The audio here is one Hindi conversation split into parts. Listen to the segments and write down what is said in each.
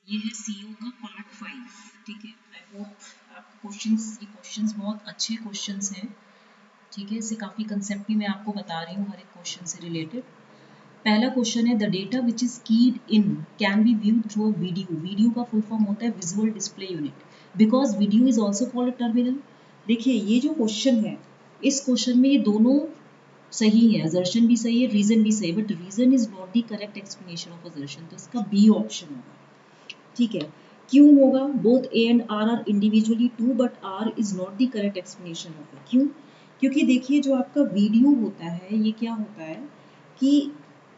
ये है सीओ का पार्ट 5। ठीक है, आई होप आपको ये क्वेश्चंस बहुत अच्छे क्वेश्चंस हैं। ठीक है, इससे काफ़ी कंसेप्ट भी मैं आपको बता रही हूँ हर एक क्वेश्चन से रिलेटेड। पहला क्वेश्चन है, द डेटा विच इज कीड in can be viewed through a video. Video का फुल फॉर्म होता है visual display unit, because video is also called a terminal. देखिए ये जो क्वेश्चन है, इस क्वेश्चन में ये दोनों सही है, असर्शन भी सही है, रीजन भी सही है, but reason is not the correct explanation of assertion, तो इसका बी ऑप्शन होगा। ठीक है, क्यों होगा? Both A and R are individually true but R is not the correct explanation of it. क्यों? क्योंकि देखिए जो आपका वीडियो होता है ये क्या होता है कि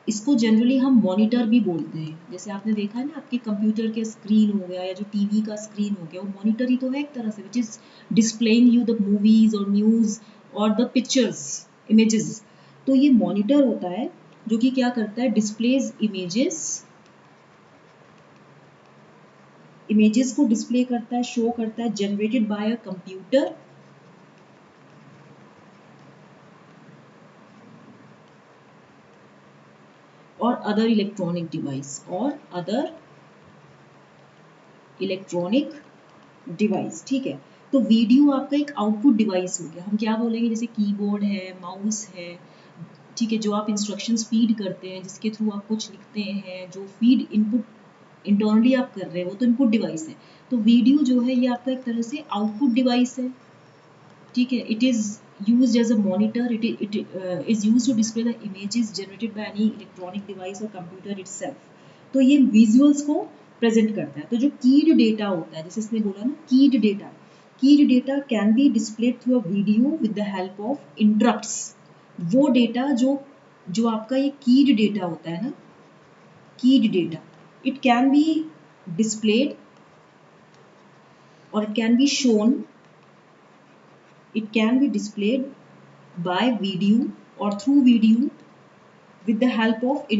इसको जनरली हम मॉनिटर भी बोलते हैं। जैसे आपने देखा है ना, आपके कंप्यूटर के स्क्रीन हो गया या जो टीवी का स्क्रीन हो गया, वो मॉनिटर ही तो है एक तरह से, which is displaying you the movies और न्यूज और द पिक्चर्स, इमेजेस। तो ये मॉनिटर होता है जो कि क्या करता है, डिस्प्लेज इमेजेस को डिस्प्ले करता है, शो करता है, जनरेटेड बाय अ कंप्यूटर और अदर इलेक्ट्रॉनिक डिवाइस। ठीक है, तो वीडियो आपका एक आउटपुट डिवाइस हो गया। हम क्या बोलेंगे, जैसे कीबोर्ड है, माउस है। ठीक है, जो आप इंस्ट्रक्शंस फीड करते हैं, जिसके थ्रू आप कुछ लिखते हैं, जो फीड इनपुट इंटरनली आप कर रहे हैं, वो तो इनपुट डिवाइस है। तो वीडियो जो है ये आपका एक तरह से आउटपुट डिवाइस है। ठीक है, it is used as a monitor. It is used to display the images generated by any electronic device or computer itself. तो ये विजुअल्स को प्रेजेंट करता है। तो जो कीड डेटा होता है, जैसे इसने बोला ना, keyed data can be displayed through a video with the help of interrupts. वो डेटा जो जो आपका ये कीड डेटा होता है ना, keyed data, it can be displayed और it can be shown, it can be displayed by video or through video with the help of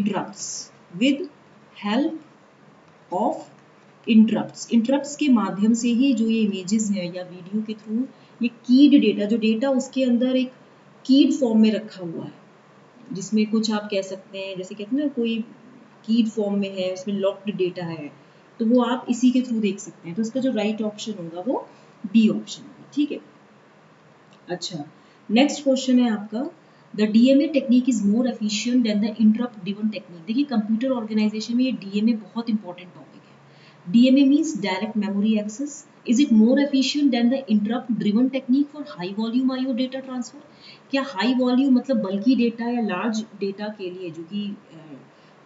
interrupts के माध्यम से ही जो ये इमेजेस हैं या वीडियो के थ्रू ये कीड डेटा, जो डेटा उसके अंदर एक कीड फॉर्म में रखा हुआ है, जिसमें कुछ आप कह सकते हैं, जैसे कहते हैं ना, कोई कीड फॉर्म में है, उसमें लॉक्ड डेटा है, तो वो आप इसी के थ्रू देख सकते हैं। तो इसका जो राइट ऑप्शन होगा वो बी ऑप्शन होगा। ठीक है, अच्छा, नेक्स्ट क्वेश्चन है आपका, the DMA technique is more efficient than the interrupt driven technique. देखिए कंप्यूटर ऑर्गेनाइजेशन में ये डीएमए बहुत इंपॉर्टेंट टॉपिक है। DMA means direct memory access. Is it more efficient than the interrupt driven technique for high volume IO data transfer? क्या हाई वॉल्यूम मतलब बल्कि डेटा या लार्ज डेटा के लिए, जो कि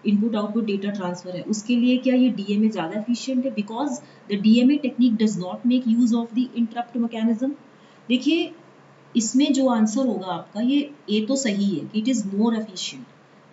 इनपुट आउटपुट डेटा ट्रांसफर है, उसके लिए क्या ये डीएमए ज़्यादा एफिशिएंट है? Because the DMA technique does not make use of the interrupt mechanism. देखिए इसमें जो आंसर होगा आपका, ये ए तो सही है कि इट इज़ मोर एफिशिएंट,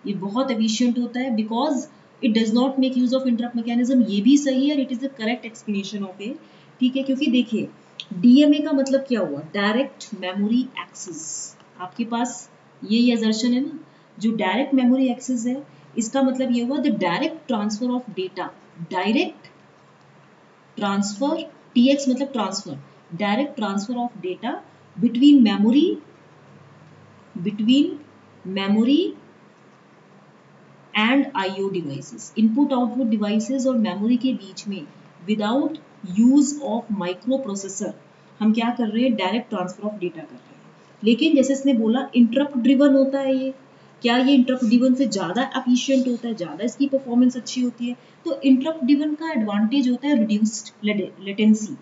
ये बहुत एफिशिएंट होता है, because it does not make use of interrupt mechanism, ये भी सही है, it is the correct explanation of A. ठीक है, क्योंकि देखिए डीएमए का मतलब क्या हुआ, डायरेक्ट मेमोरी एक्सेस। आपके पास यही असर्शन है ना, जो डायरेक्ट मेमोरी एक्सेस है, इसका मतलब ये हुआ the direct transfer of data, direct transfer, TX मतलब transfer, direct transfer of data between memory and IO devices, input output devices और मेमोरी के बीच में without use of microprocessor हम क्या कर रहे हैं, डायरेक्ट ट्रांसफर ऑफ डेटा कर रहे हैं। लेकिन जैसे इसने बोला इंटरप्ट ड्रिवन होता है ये, क्या ये इंटरप्ट ड्रिवन से ज़्यादा एफिशिएंट होता है, ज़्यादा इसकी परफॉर्मेंस अच्छी होती है? तो इंटरप्ट ड्रिवन का एडवांटेज होता है रिड्यूस्ड लेटेंसी।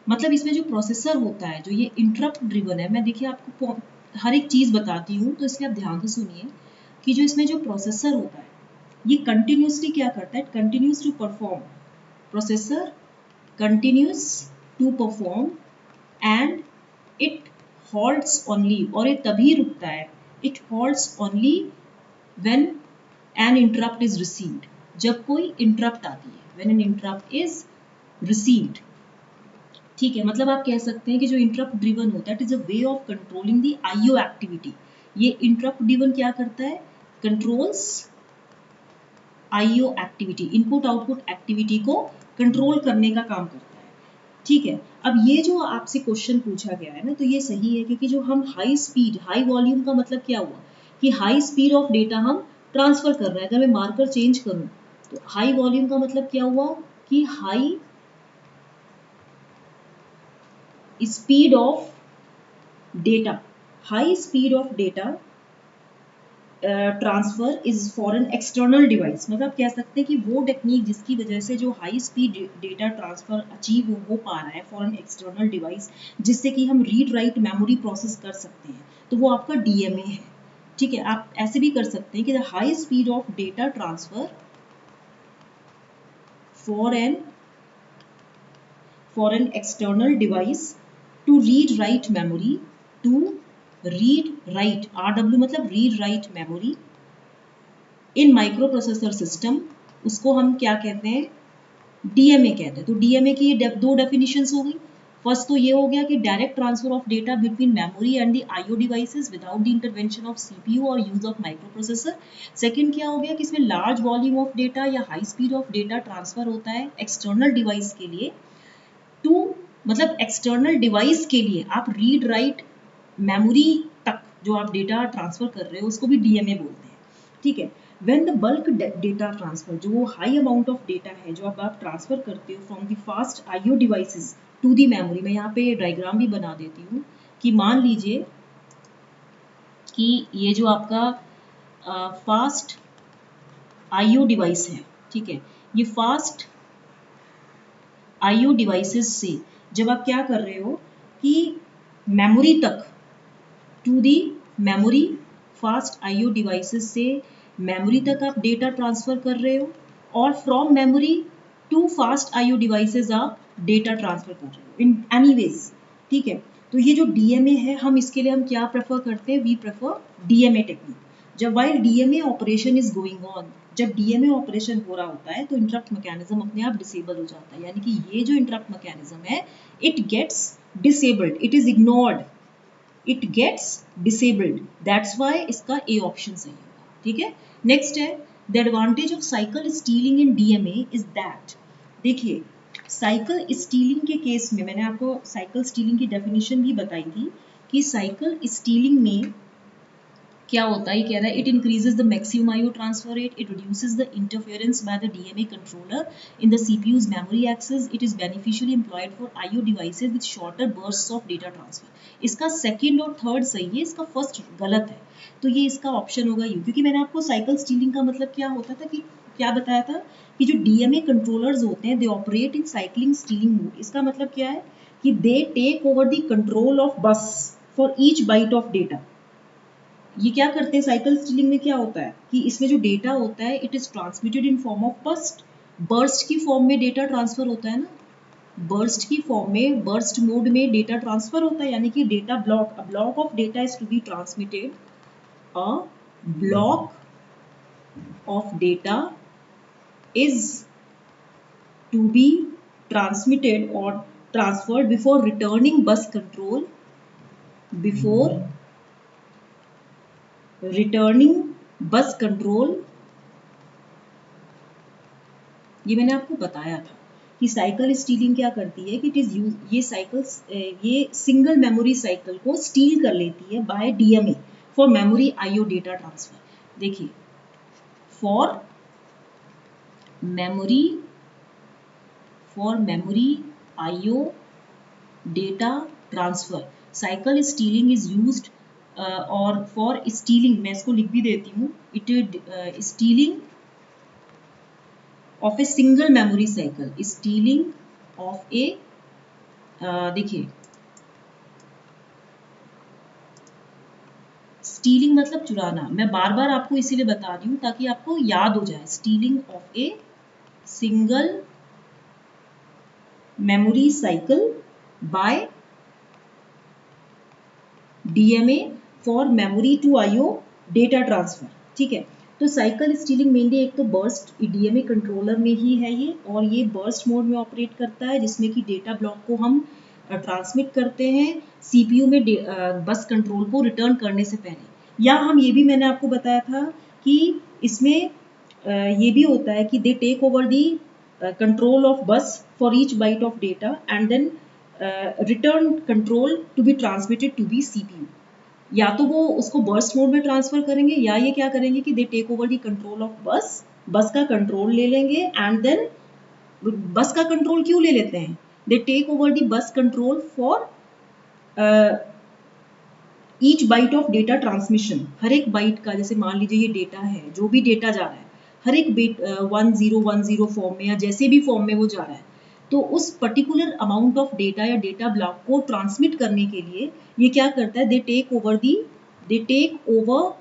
मतलब इसमें जो प्रोसेसर होता है, जो ये इंटरप्ट ड्रिवन है, मैं देखिए आपको हर एक चीज़ बताती हूँ, तो इसलिए आप ध्यान से सुनिए कि जो इसमें जो प्रोसेसर होता है, ये कंटिन्यूसली क्या करता है, continues to perform, processor continues to perform and it halts only, और ये तभी रुकता है, it halts only when an interrupt is received, जब कोई इंटरप्ट आती है, when an interrupt is received. ठीक है, मतलब आप कह सकते हैं कि जो इंटरप्ट ड्रिवन होता है, it is a way of controlling the IO activity. ये इंटरप्ट ड्रिवन क्या करता है, controls IO activity, input output activity को कंट्रोल करने का काम करता है। ठीक है, अब ये जो आपसे क्वेश्चन पूछा गया है ना, तो ये सही है, क्योंकि जो हम हाई स्पीड, हाई वॉल्यूम का मतलब क्या हुआ कि हाई स्पीड ऑफ डेटा हम ट्रांसफर कर रहे हैं। अगर मैं मार्कर चेंज करूं तो हाई वॉल्यूम का मतलब क्या हुआ, कि high speed of data, high speed of data transfer is for an external device. मतलब कह सकते हैं कि वो टेक्निक जिसकी वजह से जो high speed data transfer achieve हो पा रहा है फॉर एन एक्सटर्नल डिवाइस, जिससे कि हम रीड राइट मेमोरी प्रोसेस कर सकते हैं, तो वो आपका डीएमए है। ठीक है, आप ऐसे भी कर सकते हैं कि the high speed of data transfer for an external device to read write memory, to read write, RW मतलब read write memory in microprocessor system, उसको हम क्या कहते हैं, डीएमए कहते हैं। तो डीएमए की ये दो डेफिनेशंस हो गई। फर्स्ट तो ये हो गया कि direct transfer of data between memory and the IO devices without the intervention of CPU और use of microprocessor. Second क्या हो गया कि इसमें लार्ज वॉल्यूम ऑफ डेटा या high speed of data transfer होता है एक्सटर्नल डिवाइस के लिए, टू मतलब एक्सटर्नल डिवाइस के लिए आप रीड राइट मेमोरी तक जो आप डेटा ट्रांसफर कर रहे हो उसको भी डीएमए बोलते हैं। ठीक है, when the bulk data transfer, जो वो हाई अमाउंट ऑफ डेटा है जो अब आप ट्रांसफर करते हो from the fast IO devices to the memory. मैं यहाँ पे डायग्राम भी बना देती हूँ कि मान लीजिए कि ये जो आपका फास्ट आईओ डिवाइस है, ठीक है, ये फास्ट आईओ डिवाइसेस से जब आप क्या कर रहे हो कि मेमोरी तक, to the memory, fast IO devices से मेमोरी तक आप डेटा ट्रांसफर कर रहे हो, और from memory to fast IO devices आप डेटा ट्रांसफर कर रहे हो इन एनीवेज। ठीक है, तो ये जो डीएमए है, हम इसके लिए हम क्या प्रेफर करते हैं, वी प्रेफर डीएमए टेक्निक। जब while DMA operation is going on, जब डीएमए ऑपरेशन हो रहा होता है तो इंटरप्ट मैकेनिज्म अपने आप डिसेबल हो जाता है, यानी कि ये जो इंटरप्ट मैकेनिज्म है it gets disabled, it is ignored, it gets disabled, that's why इसका ए ऑप्शन सही होगा। ठीक है, नेक्स्ट है the advantage of cycle stealing in DMA is that, देखिए साइकिल स्टीलिंग के केस में मैंने आपको साइकिल स्टीलिंग की डेफिनेशन भी बताई थी कि साइकिल स्टीलिंग में क्या होता है, कह रहा है it increases the maximum IO transfer rate, it reduces the interference by the DMA controller in the CPU's memory access, it is beneficially employed for IO devices with shorter bursts of data transfer. इसका सेकंड और थर्ड सही है, इसका फर्स्ट गलत है, तो ये इसका ऑप्शन होगा यू, क्योंकि मैंने आपको साइकिल स्टीलिंग का मतलब क्या होता था कि क्या बताया था कि जो डीएमए कंट्रोलर्स होते हैं they operate in cycling stealing mode. इसका मतलब क्या है कि they take over the control of bus for each byte of data. ये क्या करते हैं, साइकिल स्टीलिंग में क्या होता है कि इसमें जो डेटा होता है it is transmitted in form of burst, burst की फॉर्म में डेटा ट्रांसफर होता है ना, बर्स्ट की फॉर्म में, बर्स्ट मोड में डेटा ट्रांसफर होता है, यानी कि data block, a block of data is to be transmitted, a block of data is to be transmitted or transferred before returning bus control, before returning bus control। ये मैंने आपको बताया था कि साइकिल स्टीलिंग क्या करती है कि इट इज यूज, ये साइकिल्स ये सिंगल मेमोरी साइकिल को स्टील कर लेती है by DMA for memory IO data transfer. देखिए for memory IO data transfer cycle stealing is used और for stealing, मैं इसको लिख भी देती हूँ, it stealing of a single memory cycle, stealing of a देखिए स्टीलिंग मतलब चुराना, मैं बार बार आपको इसीलिए बता रही हूँ ताकि आपको याद हो जाए, stealing of a single memory cycle by DMA for memory to IO data transfer. ठीक है, तो साइकिल स्टीलिंग मेनली एक तो बर्स्ट डीएमए कंट्रोलर में ही है ये, और ये बर्स्ट मोड में ऑपरेट करता है जिसमें कि डेटा ब्लॉक को हम ट्रांसमिट करते हैं सीपीयू में बस कंट्रोल को रिटर्न करने से पहले। या हम ये भी मैंने आपको बताया था कि इसमें ये भी होता है कि they take over the control of bus for each byte of data and then return control to be transmitted to the CPU। या तो वो उसको बर्स्ट मोड में ट्रांसफर करेंगे, या ये क्या करेंगे कि they take over the control of bus, bus का कंट्रोल ले लेंगे एंड देन बस का कंट्रोल क्यों ले लेते हैं? They take over the bus control for each byte of data transmission. हर एक बाइट का, जैसे मान लीजिए ये डेटा है, जो भी डेटा जा रहा है, हर एक बिट 1010 फॉर्म में या जैसे भी फॉर्म में वो जा रहा है, तो उस पर्टिकुलर अमाउंट ऑफ डेटा या डेटा ब्लॉक को ट्रांसमिट करने के लिए ये क्या करता है? They take over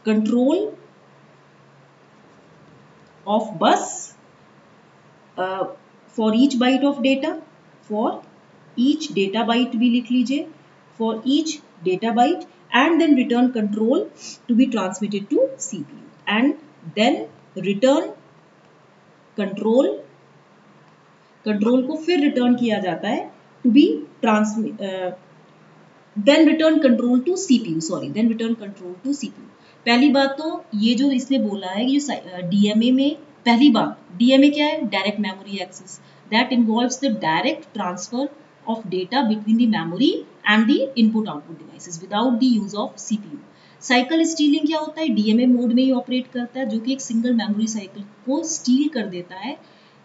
control of bus for each byte of data, for each data byte भी लिख लीजिए, for each data byte, and then return control to be transmitted to CPU, and then return control को फिर रिटर्न किया जाता है to be transmit then return control to CPU, then return control to CPU। पहली बात तो ये जो इसने बोला है कि DMA में, पहली बात DMA क्या है? Direct memory access, that involves the direct transfer of data between the memory and the input output devices without the use of CPU। Cycle stealing क्या होता है? DMA मोड में ही ऑपरेट करता है, जो कि एक सिंगल मेमोरी साइकिल को स्टील कर देता है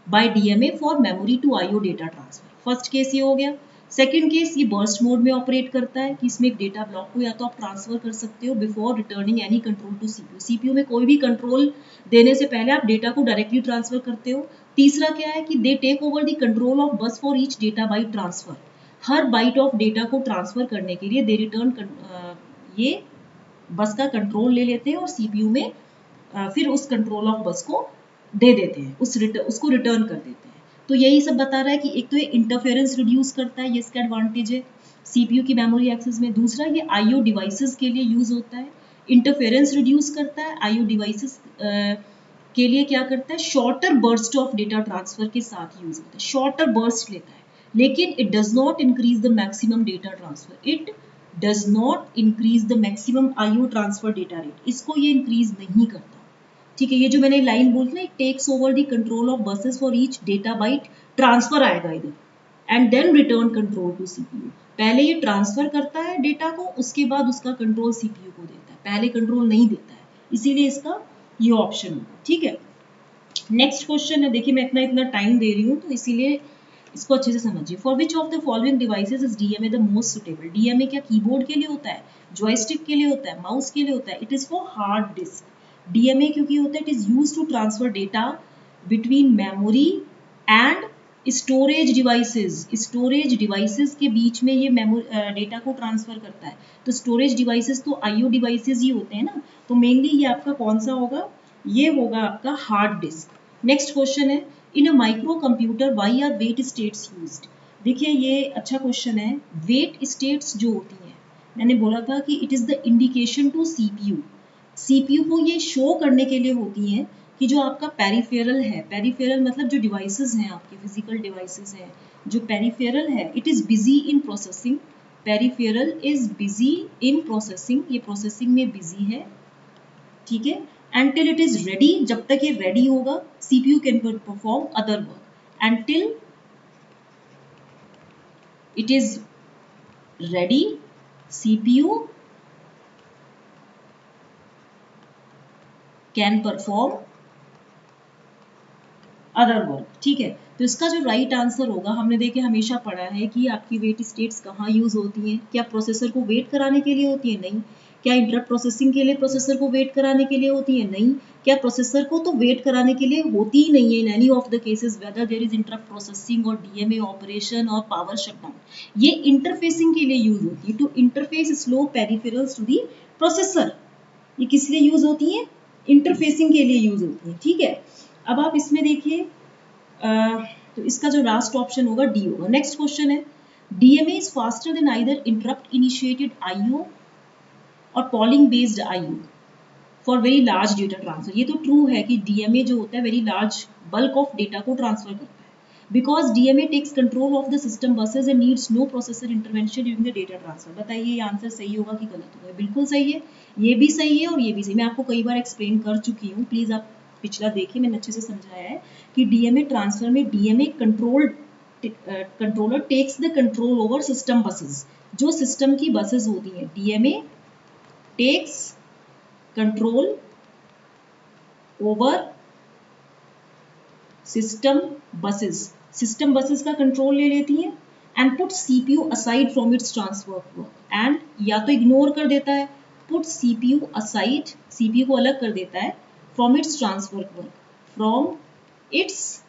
by DMA for memory to IO data transfer. First case ये हो गया। सेकेंड केस, ये बर्स्ट मोड में ऑपरेट करता है कि इसमें एक डेटा ब्लॉक को या तो आप ट्रांसफर कर सकते हो before returning any control to CPU। CPU में कोई भी कंट्रोल देने से पहले आप डेटा को डायरेक्टली ट्रांसफर करते हो। तीसरा क्या है कि they take over the control of bus for each data byte transfer. हर बाइट ऑफ डेटा को ट्रांसफर करने के लिए दे रिटर्न ये बस का कंट्रोल ले लेते हैं और CPU में फिर उस कंट्रोल ऑफ बस को दे देते हैं, उसको रिटर्न कर देते हैं। तो यही सब बता रहा है कि एक तो ये इंटरफेरेंस रिड्यूस करता है, ये इसका एडवांटेज है CPU की मेमोरी एक्सेस में। दूसरा, ये IO डिवाइसेस के लिए यूज होता है, इंटरफेरेंस रिड्यूस करता है। IO डिवाइसेस के लिए क्या करता है? Shorter burst of data transfer के साथ यूज होता है, शॉर्टर बर्स्ट लेता है, लेकिन it does not increase the maximum data transfer, it does not increase the maximum IO transfer data rate, इसको ये इंक्रीज नहीं करता। ठीक है, ये जो मैंने लाइन बोली ना, it takes over the control of buses for each data byte transfer आएगा इधर, and then return control to CPU। पहले ये ट्रांसफर करता है डेटा को, उसके बाद उसका कंट्रोल CPU को देता है, पहले कंट्रोल नहीं देता है, इसीलिए इसका ये ऑप्शन होगा। ठीक है, नेक्स्ट क्वेश्चन है, देखिए मैं इतना टाइम दे रही हूँ तो इसीलिए इसको अच्छे से समझिए। For which of the following devices is DMA the most suitable? DMA क्या कीबोर्ड के लिए होता है, जॉयस्टिक के लिए होता है, माउस के लिए होता है? It is for hard disk. DMA क्योंकि होता है, it is use to transfer data between memory and storage devices. Storage devices के बीच में ये डेटा को ट्रांसफर करता है। तो स्टोरेज डिवाइसेस तो IO डिवाइसेस ही होते हैं ना, तो मेनली ये आपका कौन सा होगा? ये होगा आपका हार्ड डिस्क। नेक्स्ट क्वेश्चन है, in a micro computer why are wait states used? देखिए ये अच्छा क्वेश्चन है। वेट स्टेट्स जो होती हैं, मैंने बोला था कि it is the indication to CPU को ये शो करने के लिए होती हैं कि जो आपका पेरिफेरल है, पेरिफेरल मतलब जो डिवाइसेस हैं आपके फिजिकल डिवाइसेस हैं, जो पेरिफेरल है, it is busy in processing, peripheral is busy in processing, ये प्रोसेसिंग में बिजी है। ठीक है, until it is ready, जब तक ये रेडी होगा CPU can perform other work, until it is ready CPU can perform other work. ठीक है, तो इसका जो राइट आंसर होगा, हमने देखिए हमेशा पढ़ा है कि आपकी वेट स्टेट्स कहाँ यूज होती हैं। क्या प्रोसेसर को वेट कराने के लिए होती है? नहीं। क्या इंटरप्ट प्रोसेसिंग के लिए प्रोसेसर को वेट कराने के लिए होती है? नहीं। क्या प्रोसेसर को तो वेट कराने के लिए होती ही नहीं है in any of the cases, whether there is interrupt processing और DMA ऑपरेशन और पावर शटडाउन। ये इंटरफेसिंग के लिए यूज होती है, to interface slow peripherals to the processor. ये किस लिए यूज होती है? इंटरफेसिंग के लिए यूज होती है। ठीक है, अब आप इसमें देखिए तो इसका जो लास्ट ऑप्शन होगा डी होगा। नेक्स्ट क्वेश्चन है, DMA is faster than either interrupt initiated IO और polling based IO for very large data transfer. ये तो ट्रू है कि DMA जो होता है very large bulk of data को ट्रांसफर करता है, because DMA takes control of the system buses and needs no processor intervention during the data transfer. बताइए ये आंसर सही होगा कि गलत होगा? बिल्कुल सही है, ये भी सही है और ये भी सही। मैं आपको कई बार एक्सप्लेन कर चुकी हूँ, प्लीज आप पिछला देखिए, मैंने अच्छे से समझाया है कि DMA ट्रांसफर में DMA controller takes the control over system buses. जो सिस्टम की बसेस होती हैं, DMA takes control over system buses का कंट्रोल ले लेती हैं and put CPU aside from its transfer work and या तो इग्नोर कर देता है, पुट सीपीयू असाइड, सीपीयू को अलग कर देता है from its transfer work, from its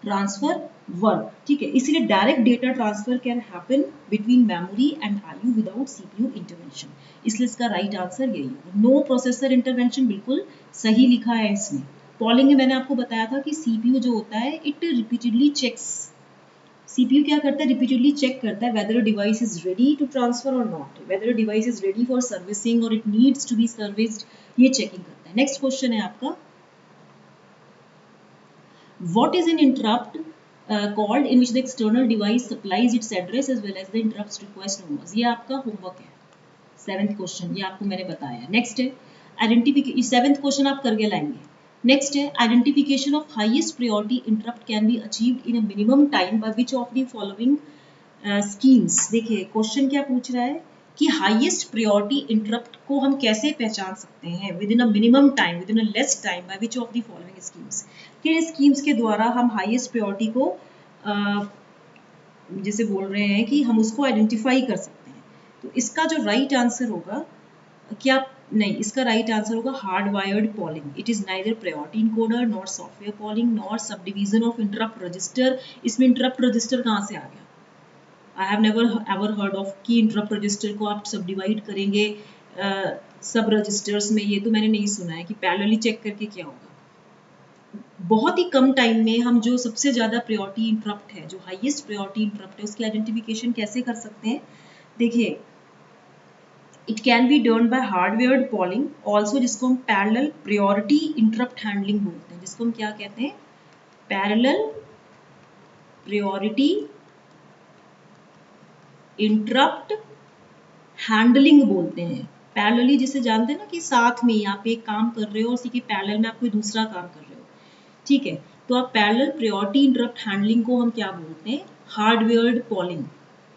transfer work, ठीक है। इसीलिए direct data transfer can happen between memory and IU without CPU intervention, इसलिए इसका राइट आंसर यही होगा। नो प्रोसेसर इंटरवेंशन बिल्कुल सही लिखा है इसने। पॉलिंग में मैंने आपको बताया था कि सीपीयू जो होता है इट रिपीटेडली चेक्स, सीपीयू क्या करता है, रिपीटेडली चेक करता है whether device is ready to transfer और not, whether device is ready for servicing और it needs to be serviced, ये चेकिंग करता है। नेक्स्ट क्वेश्चन है आपका, what is an interrupt called in which the external device supplies its address as well as the interrupt's request numbers, ये आपका होमवर्क है, 7th क्वेश्चन, ये आपको मैंने बताया। नेक्स्ट है आइडेंटिफिकेशन, 7th क्वेश्चन आप करके लाएंगे। नेक्स्ट है identification of highest priority interrupt can be achieved in a minimum time by which of the following schemes. देखिए क्वेश्चन क्या पूछ रहा है कि हाईएस्ट प्रायोरिटी इंटरप्ट को हम कैसे पहचान सकते हैं with in a minimum time, with in a less time, by which of the following schemes, किन स्कीम्स के द्वारा हम हाईएस्ट प्रायोरिटी को जैसे बोल रहे हैं कि हम उसको आइडेंटिफाई कर सकते हैं। तो इसका जो राइट आंसर होगा, क्या नहीं, इसका राइट आंसर होगा hard wired polling. It is neither priority encoder nor software polling nor sub division of interrupt register. इसमें इंटरप्ट रजिस्टर कहाँ से आ गया? I have never ever heard of कि इंटरप्ट रजिस्टर को आप सब डिवाइड करेंगे सब रजिस्टर्स में, ये तो मैंने नहीं सुना है कि पैरेलली चेक करके क्या होगा। बहुत ही कम टाइम में हम जो सबसे ज़्यादा प्रायोरिटी इंटरप्ट है, जो हाईएस्ट प्रायोरिटी इंटरप्ट है, उसकी आइडेंटिफिकेशन कैसे कर सकते हैं? देखिए it can be done by hardware polling also, जिसको हम पैरेलल प्रायोरिटी इंटरप्ट हैंडलिंग बोलते हैं, जिसको हम क्या कहते हैं? पैरेलल प्रायोरिटी इंटरप्ट हैंडलिंग बोलते हैं। पैरेलली जिसे जानते हैं ना कि साथ में आप एक काम कर रहे हो और उसी के पैरेलल में आप कोई दूसरा काम कर रहे हो, ठीक है। तो आप पैरेलल प्रायोरिटी इंटरप्ट हैंडलिंग को हम क्या बोलते हैं? Hardware polling.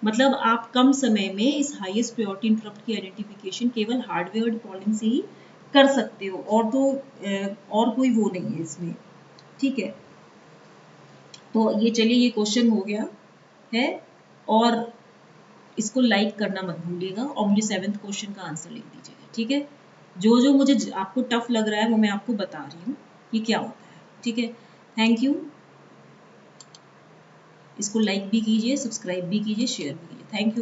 मतलब आप कम समय में इस हाईएस्ट प्रायोरिटी इंटरप्ट की आइडेंटिफिकेशन केवल हार्डवेयर पॉलिंग से ही कर सकते हो, और तो और कोई वो नहीं है इसमें, ठीक है। तो ये चलिए ये क्वेश्चन हो गया है, और इसको लाइक करना मत भूलिएगा और मुझे 7th क्वेश्चन का आंसर लिख दीजिएगा, ठीक है। जो जो मुझे आपको टफ लग रहा है वो मैं आपको बता रही हूँ कि क्या होता है, ठीक है। Thank you. इसको लाइक भी कीजिए, सब्सक्राइब भी कीजिए, शेयर भी कीजिए। Thank you.